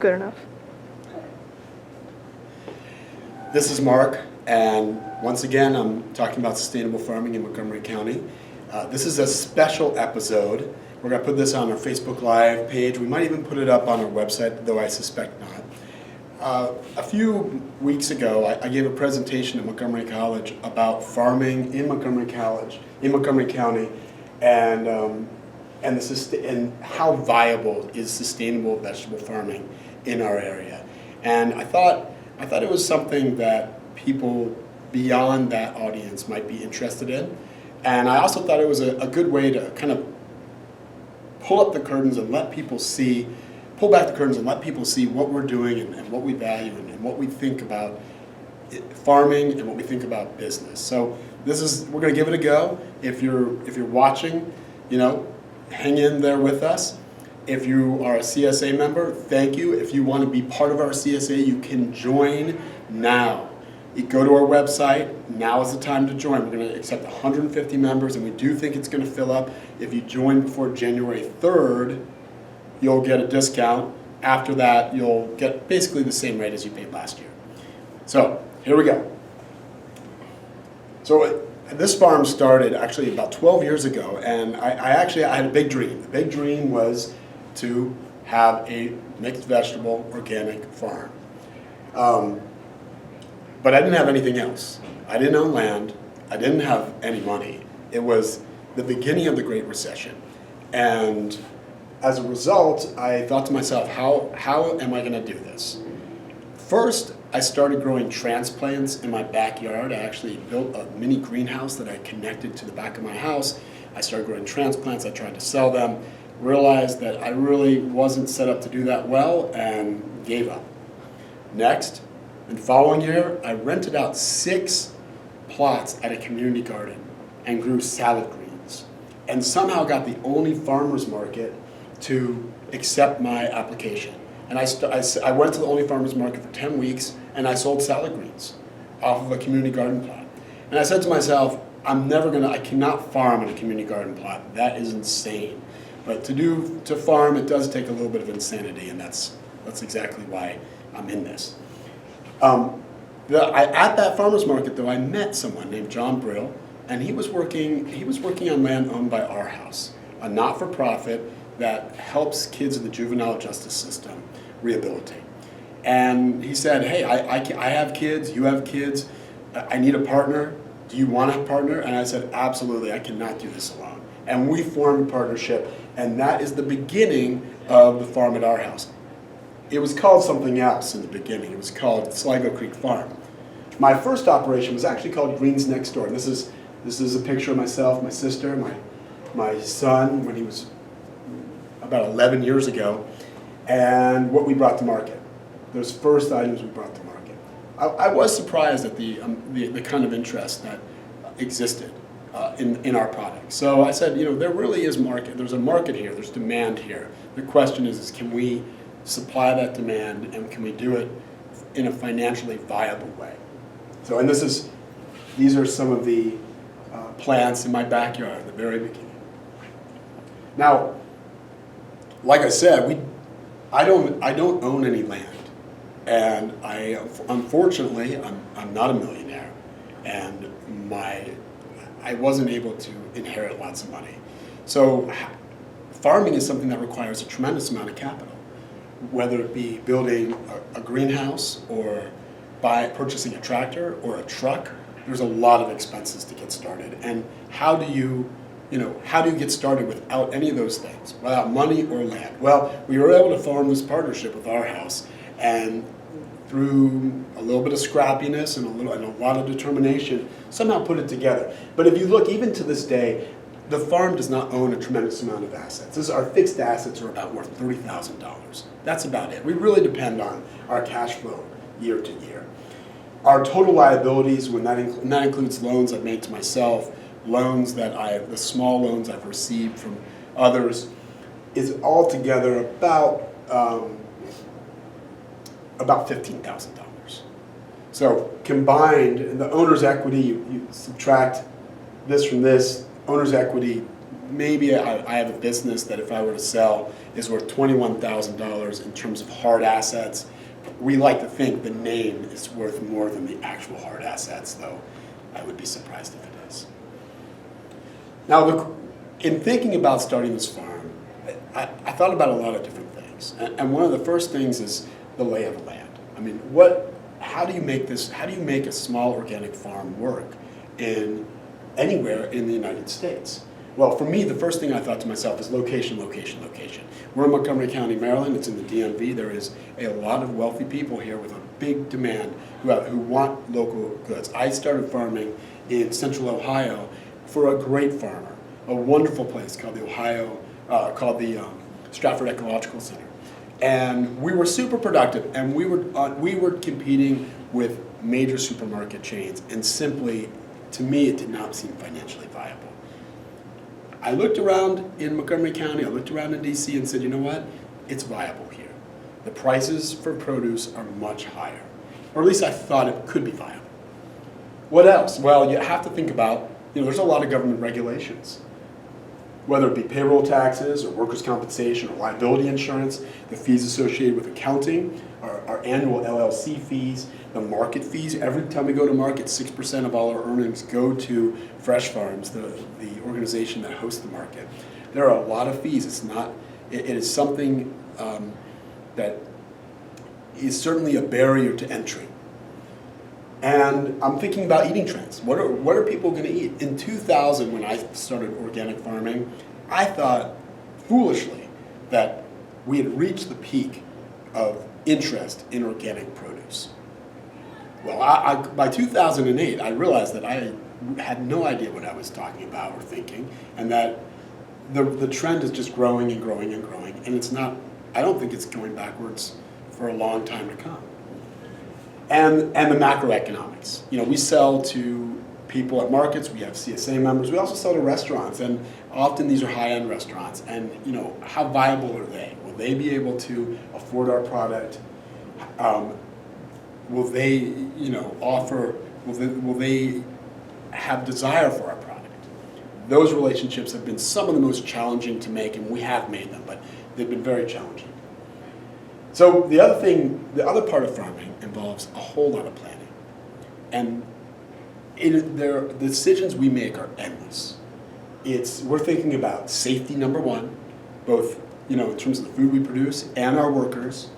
Good enough. This is Mark, and once again, I'm talking about sustainable farming in Montgomery County. This is a special episode. We're going to put this on our Facebook Live page. We might even put it up on our website, though I suspect not. A few weeks ago, I gave a presentation at Montgomery College about farming in Montgomery County, and how viable is sustainable vegetable farming in our area. And I thought it was something that people beyond that audience might be interested in. And I also thought it was a good way to kind of pull back the curtains and let people see what we're doing and what we value and what we think about farming and what we think about business. So we're going to give it a go. If you're watching, hang in there with us. If you are a CSA member, thank you. If you want to be part of our CSA, you can join now. You go to our website. Now is the time to join. We're going to accept 150 members, and we do think it's going to fill up. If you join before January 3rd, you'll get a discount. After that, you'll get basically the same rate as you paid last year. So here we go. So this farm started actually about 12 years ago, and I had a big dream. The big dream was to have a mixed vegetable organic farm. But I didn't have anything else. I didn't own land. I didn't have any money. It was the beginning of the Great Recession. And as a result, I thought to myself, how am I going to do this? First, I started growing transplants in my backyard. I actually built a mini greenhouse that I connected to the back of my house. I started growing transplants. I tried to sell them, realized that I really wasn't set up to do that well, and gave up. Next, in the following year, I rented out 6 plots at a community garden and grew salad greens, and somehow got the only farmers market to accept my application. And I went to the only farmers market for 10 weeks, and I sold salad greens off of a community garden plot. And I said to myself, I cannot farm on a community garden plot. That is insane. But to farm, it does take a little bit of insanity, and that's exactly why I'm in this. At that farmers market, though, I met someone named John Brill, and he was working on land owned by Our House, a not-for-profit that helps kids in the juvenile justice system rehabilitate. And he said, hey, I have kids, you have kids, I need a partner. Do you want a partner? And I said, absolutely, I cannot do this alone. And we formed a partnership, and that is the beginning of the farm at Our House. It was called something else in the beginning. It was called Sligo Creek Farm. My first operation was actually called Greens Next Door. This is a picture of myself, my sister, my son when he was about 11 years ago, and what we brought to market. Those first items we brought to market. I was surprised at the kind of interest that existed in our product. So I said, there really is market. There's a market here. There's demand here. The question is can we supply that demand, and can we do it in a financially viable way? So, and these are some of the plants in my backyard at the very beginning. Now, like I said, I don't own any land, and unfortunately I'm not a millionaire, and I wasn't able to inherit lots of money. So farming is something that requires a tremendous amount of capital, whether it be building a greenhouse or purchasing a tractor or a truck. There's a lot of expenses to get started. And how do you get started without any of those things, without money or land? Well, we were able to form this partnership with Our House, and through a little bit of scrappiness and a lot of determination, somehow put it together. But if you look, even to this day, the farm does not own a tremendous amount of assets. Our fixed assets are about worth $30,000. That's about it. We really depend on our cash flow year to year. Our total liabilities, and that includes loans I've made to myself, the small loans I've received from others, is altogether about $15,000. So combined, the owner's equity, you subtract this from this, owner's equity maybe I have a business that if I were to sell is worth $21,000 in terms of hard assets. We like to think the name is worth more than the actual hard assets, though I would be surprised if it is. Now, look, in thinking about starting this farm, I thought about a lot of different things. And one of the first things is the lay of the land. I mean, how do you make a small organic farm work in anywhere in the United States? Well, for me, the first thing I thought to myself is location, location, location. We're in Montgomery County, Maryland. It's in the DMV. There is a lot of wealthy people here with a big demand who want local goods. I started farming in central Ohio for a great farmer, a wonderful place called the Stratford Ecological Center. And we were super productive, and we were competing with major supermarket chains, and simply, to me, it did not seem financially viable. I looked around in Montgomery County, I looked around in DC and said, you know what? It's viable here. The prices for produce are much higher. Or at least I thought it could be viable. What else? Well, you have to think about, there's a lot of government regulations. Whether it be payroll taxes or workers' compensation or liability insurance, the fees associated with accounting, our annual LLC fees, the market fees. Every time we go to market, 6% of all our earnings go to Fresh Farms, the organization that hosts the market. There are a lot of fees. It is something that is certainly a barrier to entry. And I'm thinking about eating trends. What are people going to eat? In 2000, when I started organic farming, I thought foolishly that we had reached the peak of interest in organic produce. Well, by 2008, I realized that I had no idea what I was talking about or thinking, and that the trend is just growing and growing and growing, and I don't think it's going backwards for a long time to come. And the macroeconomics. We sell to people at markets, we have CSA members, we also sell to restaurants, and often these are high-end restaurants, and how viable are they? Will they be able to afford our product? Will they will they have desire for our product? Those relationships have been some of the most challenging to make, and we have made them, but they've been very challenging. So the other part of farming involves a whole lot of planning. And the decisions we make are endless. We're thinking about safety, number one, both in terms of the food we produce and our workers,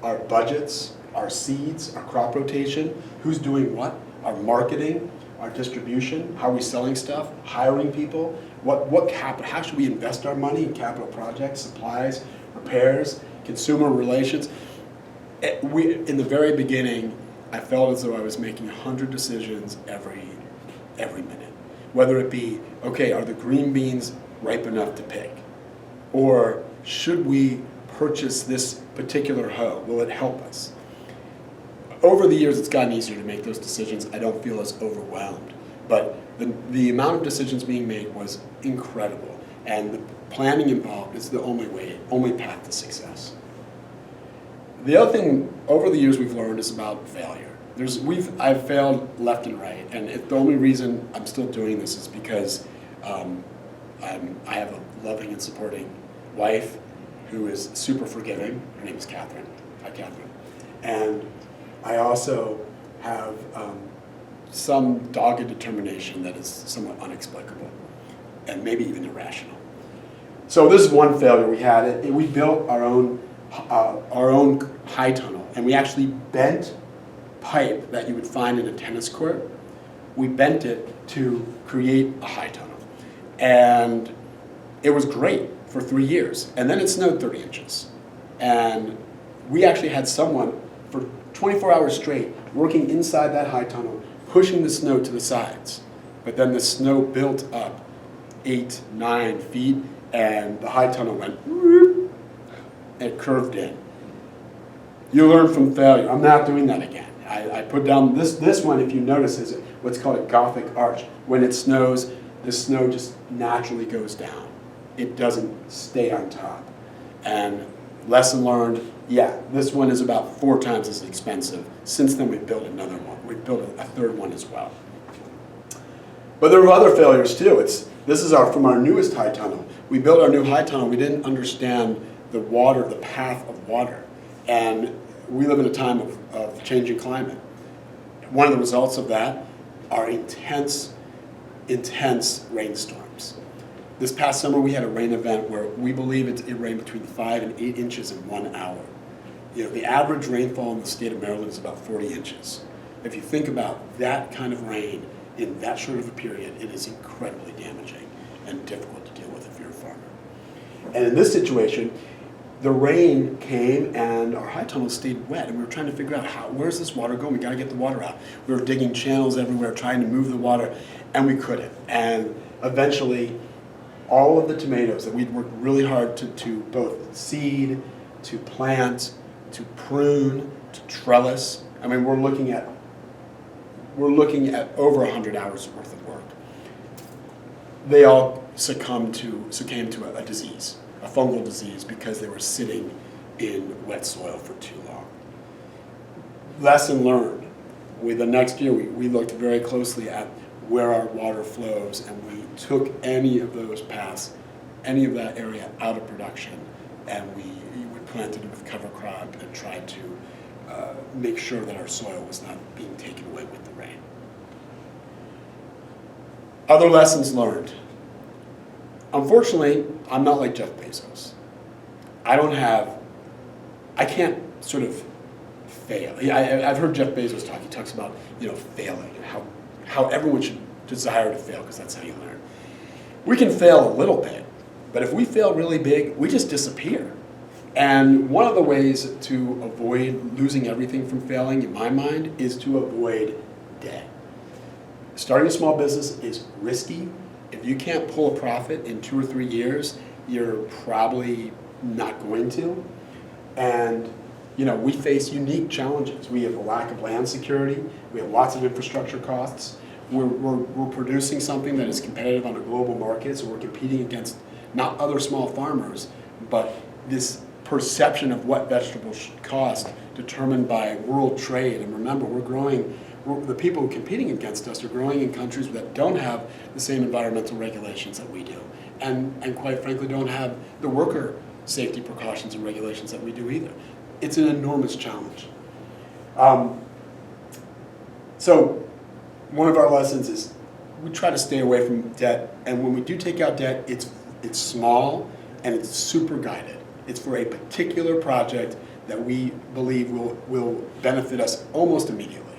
our budgets, our seeds, our crop rotation, who's doing what, our marketing, our distribution, how are we selling stuff, hiring people, how should we invest our money in capital projects, supplies, repairs, consumer relations. In the very beginning, I felt as though I was making 100 decisions every minute. Whether it be, okay, are the green beans ripe enough to pick? Or should we purchase this particular hoe? Will it help us? Over the years, it's gotten easier to make those decisions. I don't feel as overwhelmed. But the amount of decisions being made was incredible. And the planning involved is the only path to success. The other thing over the years we've learned is about failure. I've failed left and right, and the only reason I'm still doing this is because I have a loving and supporting wife who is super forgiving. Her name is Catherine. Hi, Catherine. And I also have some dogged determination that is somewhat unexplicable and maybe even irrational. So this is one failure we had. We built our own high tunnel, and we actually bent pipe that you would find in a tennis court. We bent it to create a high tunnel, and it was great for 3 years. And then it snowed 30 inches, and we actually had someone for 24 hours straight working inside that high tunnel, pushing the snow to the sides. But then the snow built up 8-9 feet, and the high tunnel went whoop, and it curved in. You learn from failure. I'm not doing that again. I put down this one, if you notice, is what's called a Gothic arch. When it snows, the snow just naturally goes down. It doesn't stay on top. And lesson learned, yeah, this one is about 4 times as expensive. Since then, we've built another one. We've built a third one as well. But there were other failures too. This is from our newest high tunnel. We built our new high tunnel. We didn't understand the path of water. And we live in a time of changing climate. One of the results of that are intense rainstorms. This past summer we had a rain event where we believe it rained between 5 and 8 inches in 1 hour. The average rainfall in the state of Maryland is about 40 inches. If you think about that kind of rain in that short of a period, it is incredibly damaging and difficult to deal with if you're a farmer. And in this situation, the rain came and our high tunnel stayed wet, and we were trying to figure out where's this water going? We got to get the water out. We were digging channels everywhere, trying to move the water, and we couldn't. And eventually, all of the tomatoes that we'd worked really hard to both seed, to plant, to prune, to trellis. I mean, we're looking at over 100 hours worth of work. They all succumbed to a disease, a fungal disease, because they were sitting in wet soil for too long. Lesson learned. The next year, we looked very closely at where our water flows, and we took any of those paths, any of that area out of production, and we planted it with cover crop and tried to make sure that our soil was not being taken away with the rain. Other lessons learned. Unfortunately, I'm not like Jeff Bezos. I can't sort of fail. I've heard Jeff Bezos talk. He talks about failing and how everyone should desire to fail, because that's how you learn. We can fail a little bit, but if we fail really big, we just disappear. And one of the ways to avoid losing everything from failing, in my mind, is to avoid debt. Starting a small business is risky. If you can't pull a profit in 2 or 3 years, you're probably not going to. And we face unique challenges. We have a lack of land security. We have lots of infrastructure costs. We're producing something that is competitive on a global market, so we're competing against not other small farmers, but this perception of what vegetables should cost determined by world trade. And remember, the people who are competing against us are growing in countries that don't have the same environmental regulations that we do, and quite frankly don't have the worker safety precautions and regulations that we do either. It's an enormous challenge. So one of our lessons is we try to stay away from debt, and when we do take out debt, it's small and it's super guided. It's for a particular project that we believe will benefit us almost immediately.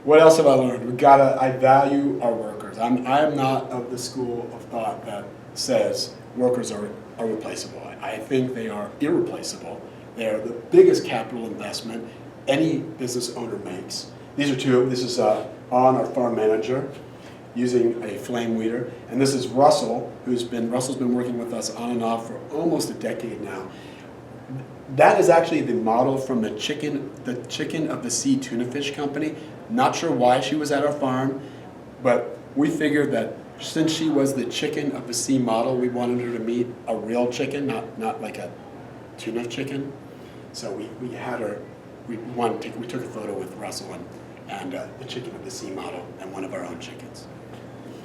What else have I learned? I value our workers. I am not of the school of thought that says workers are replaceable. I think they are irreplaceable. They are the biggest capital investment any business owner makes. These are two. This is on our farm manager using a flame weeder, and this is Russell, Russell's been working with us on and off for almost a decade now. That is actually the model from the Chicken of the Sea tuna fish company. Not sure why she was at our farm, but we figured that since she was the Chicken of the Sea model, we wanted her to meet a real chicken, not like a tuna chicken. So we had her. We took a photo with Russell and the Chicken of the Sea model and one of our own chickens.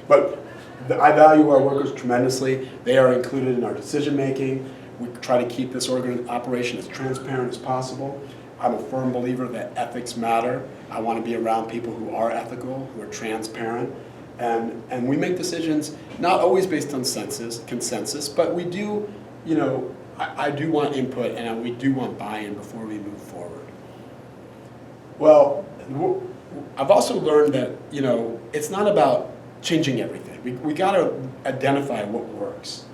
But I value our workers tremendously. They are included in our decision making. We try to keep this operation as transparent as possible. I'm a firm believer that ethics matter. I want to be around people who are ethical, who are transparent, and we make decisions not always based on consensus, but we do, I do want input and we do want buy-in before we move forward. Well, I've also learned that, it's not about changing everything. We got to identify what works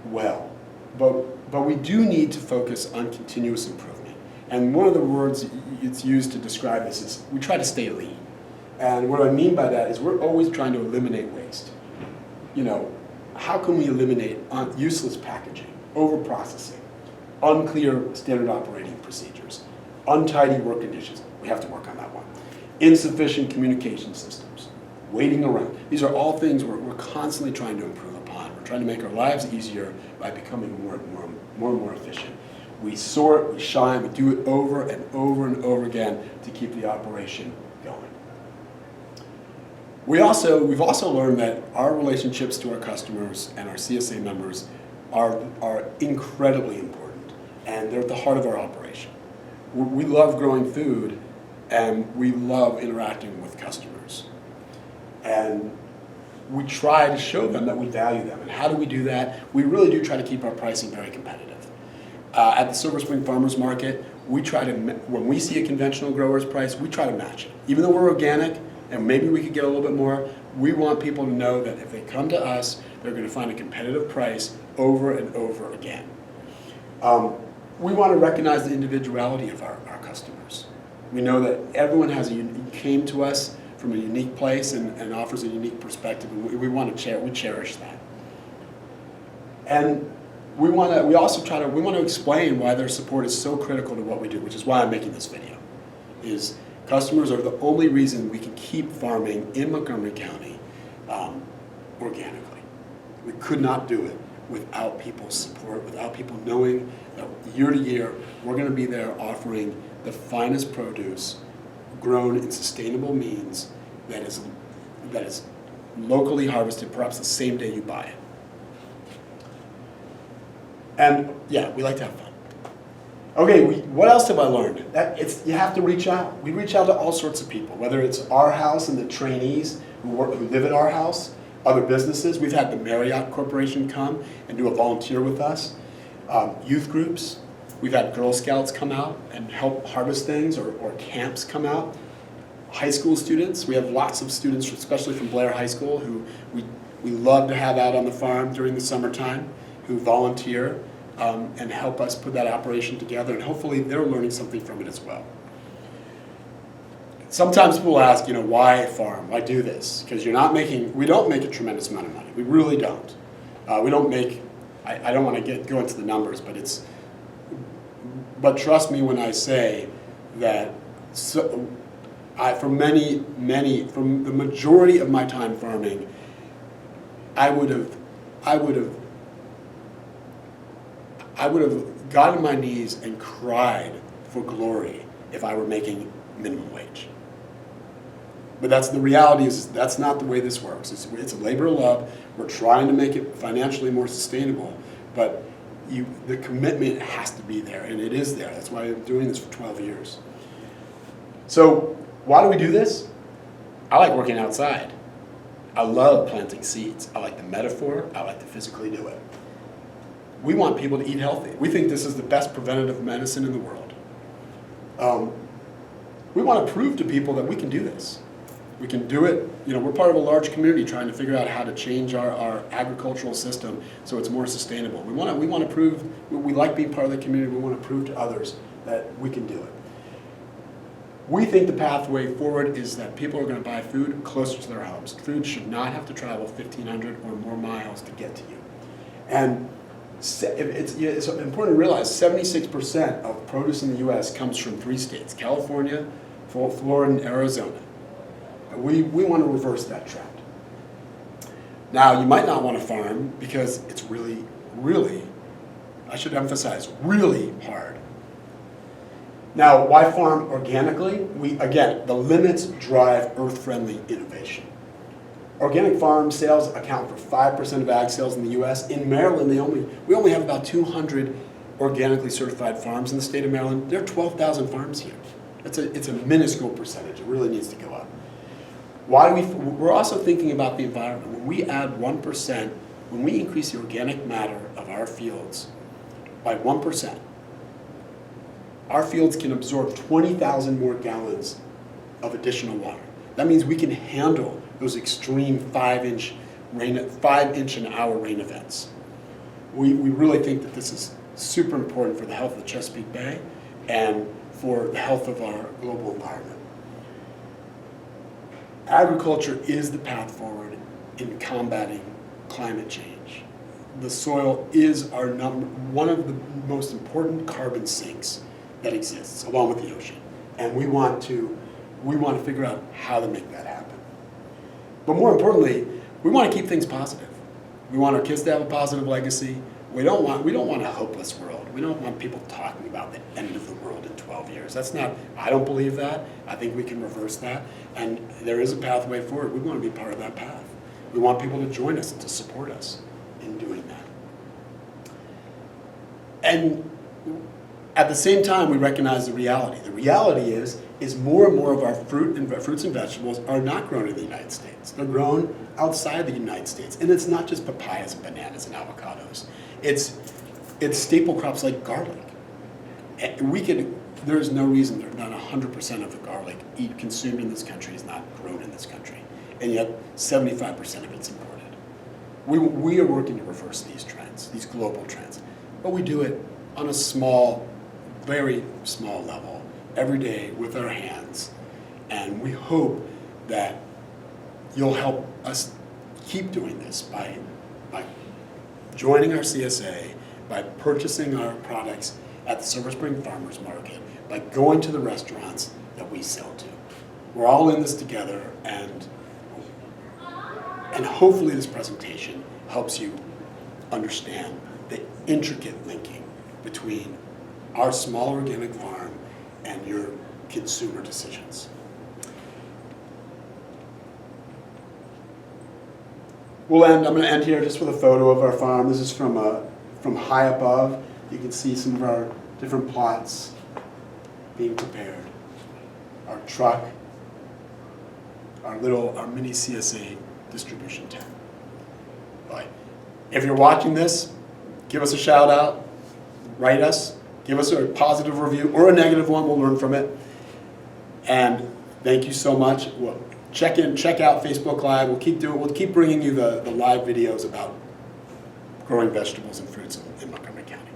well, but we do need to focus on continuous improvement. And one of the words it's used to describe this is we try to stay lean. And what I mean by that is we're always trying to eliminate waste. How can we eliminate useless packaging, over-processing, unclear standard operating procedures, untidy work conditions? We have to work on that one. Insufficient communication systems, waiting around. These are all things we're constantly trying to improve upon. We're trying to make our lives easier by becoming more and more efficient. We sort, we shine, we do it over and over and over again to keep the operation going. We've also learned that our relationships to our customers and our CSA members are incredibly important, and they're at the heart of our operation. We love growing food, and we love interacting with customers. And we try to show them that we value them. And how do we do that? We really do try to keep our pricing very competitive. At the Silver Spring Farmers Market, we try to, when we see a conventional grower's price, we try to match it. Even though we're organic, and maybe we could get a little bit more, we want people to know that if they come to us, they're going to find a competitive price over and over again. We want to recognize the individuality of our customers. We know that everyone came to us from a unique place and offers a unique perspective, and we cherish that. And we want to explain why their support is so critical to what we do, which is why I'm making this video. Customers are the only reason we can keep farming in Montgomery County organically. We could not do it without people's support, without people knowing that year to year we're going to be there offering the finest produce grown in sustainable means that is locally harvested, perhaps the same day you buy it. And yeah, we like to have fun. Okay, what else have I learned? You have to reach out. We reach out to all sorts of people, whether it's our house and the trainees who live at our house, other businesses. We've had the Marriott Corporation come and do a volunteer with us, youth groups. We've had Girl Scouts come out and help harvest things, or camps come out. High school students. We have lots of students, especially from Blair High School, who we love to have out on the farm during the summertime, who volunteer and help us put that operation together, and hopefully they're learning something from it as well. Sometimes people ask, why farm? Why do this? Because we don't make a tremendous amount of money. We really don't. We don't make, I don't want to go into the numbers, but trust me when I say that for the majority of my time farming, I would have gotten on my knees and cried for glory if I were making minimum wage. But the reality is that's not the way this works. It's a labor of love. We're trying to make it financially more sustainable, but the commitment has to be there, and it is there. That's why I'm doing this for 12 years. So why do we do this? I like working outside. I love planting seeds. I like the metaphor. I like to physically do it. We want people to eat healthy. We think this is the best preventative medicine in the world. We want to prove to people that we can do this. We can do it. We're part of a large community trying to figure out how to change our agricultural system so it's more sustainable. We want to prove, we like being part of the community. We want to prove to others that we can do it. We think the pathway forward is that people are going to buy food closer to their homes. Food should not have to travel 1,500 or more miles to get to you. And it's important to realize 76% of produce in the U.S. comes from 3 states, California, Florida, and Arizona. We want to reverse that trend. Now, you might not want to farm because it's really, really, I should emphasize, really hard. Now, why farm organically? Again, the limits drive earth-friendly innovation. Organic farm sales account for 5% of ag sales in the U.S. In Maryland, we only have about 200 organically certified farms in the state of Maryland. There are 12,000 farms here. It's a minuscule percentage. It really needs to go up. We're also thinking about the environment. When we add 1%, when we increase the organic matter of our fields by 1%, our fields can absorb 20,000 more gallons of additional water. That means we can handle those extreme 5-inch an hour rain events. We really think that this is super important for the health of the Chesapeake Bay and for the health of our global environment. Agriculture is the path forward in combating climate change. The soil is one of the most important carbon sinks that exists, along with the ocean. And we want to figure out how to make that happen. But more importantly, we want to keep things positive. We want our kids to have a positive legacy. We don't want a hopeless world. We don't want people talking about the end of the world in 12 years. barriers. That's not, I don't believe that. I think we can reverse that. And there is a pathway forward. We want to be part of that path. We want people to join us and to support us in doing that. And at the same time, we recognize the reality. The reality is more and more of our fruits and vegetables are not grown in the United States. They're grown outside the United States. And it's not just papayas and bananas and avocados. It's staple crops like garlic. There's no reason that not 100% of the garlic consumed in this country is not grown in this country. And yet 75% of it's imported. We are working to reverse these trends, these global trends. But we do it on a small, very small level, every day with our hands. And we hope that you'll help us keep doing this by joining our CSA, by purchasing our products at the Silver Spring Farmers Market, by going to the restaurants that we sell to. We're all in this together, and hopefully this presentation helps you understand the intricate linking between our small organic farm and your consumer decisions. I'm going to end here just with a photo of our farm. This is from high above. You can see some of our different plots being prepared. Our truck, our mini CSA distribution tent. But if you're watching this, give us a shout out, write us, give us a positive review or a negative one, we'll learn from it. And thank you so much. Well, check out Facebook Live. We'll keep bringing you the live videos about growing vegetables and fruits in Montgomery County.